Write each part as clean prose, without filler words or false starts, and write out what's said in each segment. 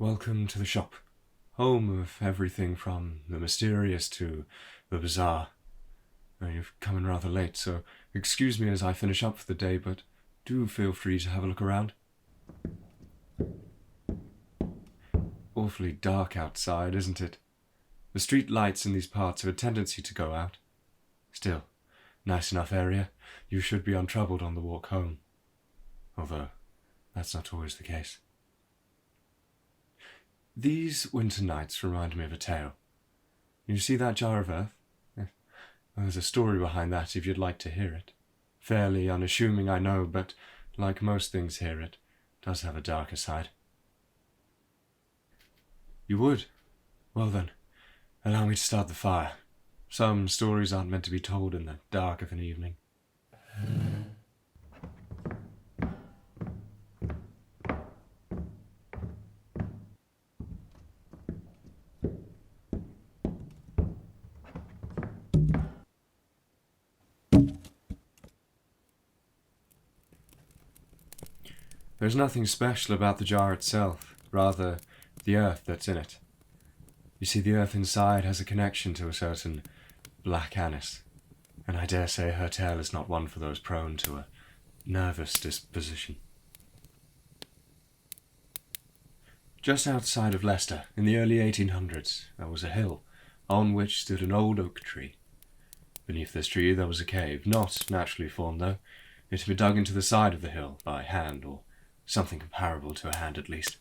Welcome to the shop, home of everything from the mysterious to the bizarre. You've come in rather late, so excuse me as I finish up for the day, but do feel free to have a look around. Awfully dark outside, isn't it? The street lights in these parts have a tendency to go out. Still, nice enough area. You should be untroubled on the walk home. Although, that's not always the case. These winter nights remind me of a tale. You see that jar of earth? Well, there's a story behind that if you'd like to hear it. Fairly unassuming, I know, but like most things here, it does have a darker side. You would? Well then, allow me to start the fire. Some stories aren't meant to be told in the dark of an evening. There's nothing special about the jar itself, rather the earth that's in it. You see, the earth inside has a connection to a certain Black Annis, and I dare say her tale is not one for those prone to a nervous disposition. Just outside of Leicester, in the early 1800s, there was a hill on which stood an old oak tree. Beneath this tree there was a cave, not naturally formed though. It had been dug into the side of the hill by hand, or something comparable to a hand at least.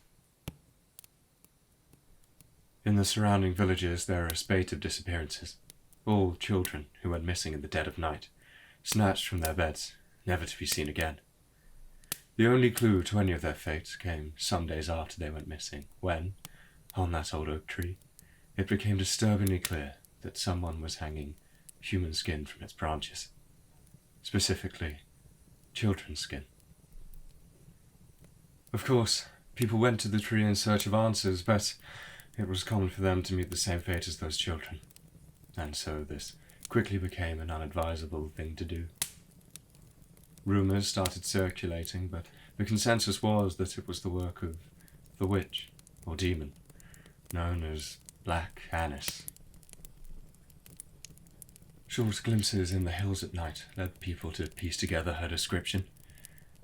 In the surrounding villages there are a spate of disappearances, all children who went missing in the dead of night, snatched from their beds, never to be seen again. The only clue to any of their fates came some days after they went missing, when, on that old oak tree, it became disturbingly clear that someone was hanging human skin from its branches. Specifically, children's skin. Of course, people went to the tree in search of answers, but it was common for them to meet the same fate as those children, and so this quickly became an unadvisable thing to do. Rumours started circulating, but the consensus was that it was the work of the witch, or demon, known as Black Annis. Short glimpses in the hills at night led people to piece together her description.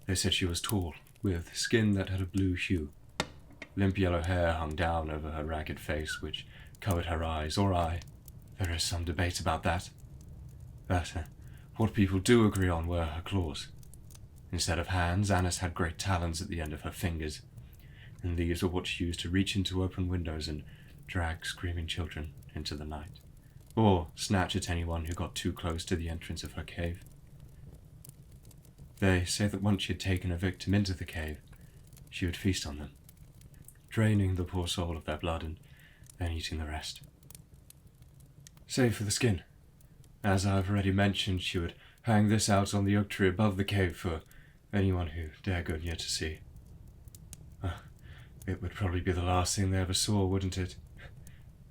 They said she was tall, with skin that had a blue hue. Limp yellow hair hung down over her ragged face, which covered her eyes or eye. There is some debate about that. But what people do agree on were her claws. Instead of hands, Annis had great talons at the end of her fingers, and these were what she used to reach into open windows and drag screaming children into the night, or snatch at anyone who got too close to the entrance of her cave. They say that once she had taken a victim into the cave, she would feast on them, draining the poor soul of their blood and then eating the rest. Save for the skin. As I've already mentioned, she would hang this out on the oak tree above the cave for anyone who dare go near to see. It would probably be the last thing they ever saw, wouldn't it?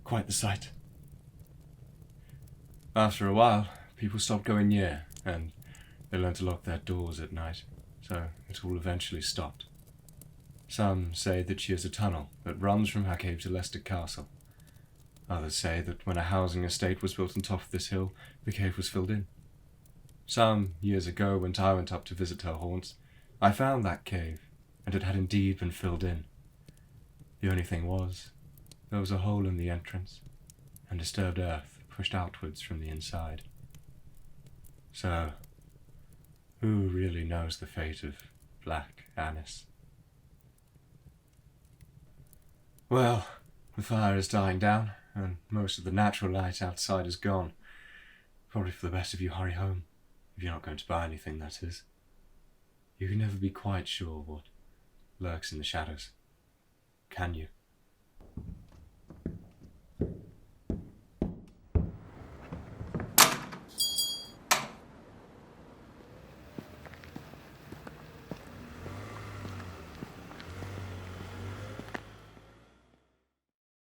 Quite the sight. After a while, people stopped going near, and they learned to lock their doors at night, so it all eventually stopped. Some say that she has a tunnel that runs from her cave to Leicester Castle. Others say that when a housing estate was built on top of this hill, the cave was filled in. Some years ago, when I went up to visit her haunts, I found that cave, and it had indeed been filled in. The only thing was, there was a hole in the entrance, and disturbed earth pushed outwards from the inside. So, who really knows the fate of Black Annis? Well, the fire is dying down, and most of the natural light outside is gone. Probably for the best if you hurry home, if you're not going to buy anything, that is. You can never be quite sure what lurks in the shadows, can you?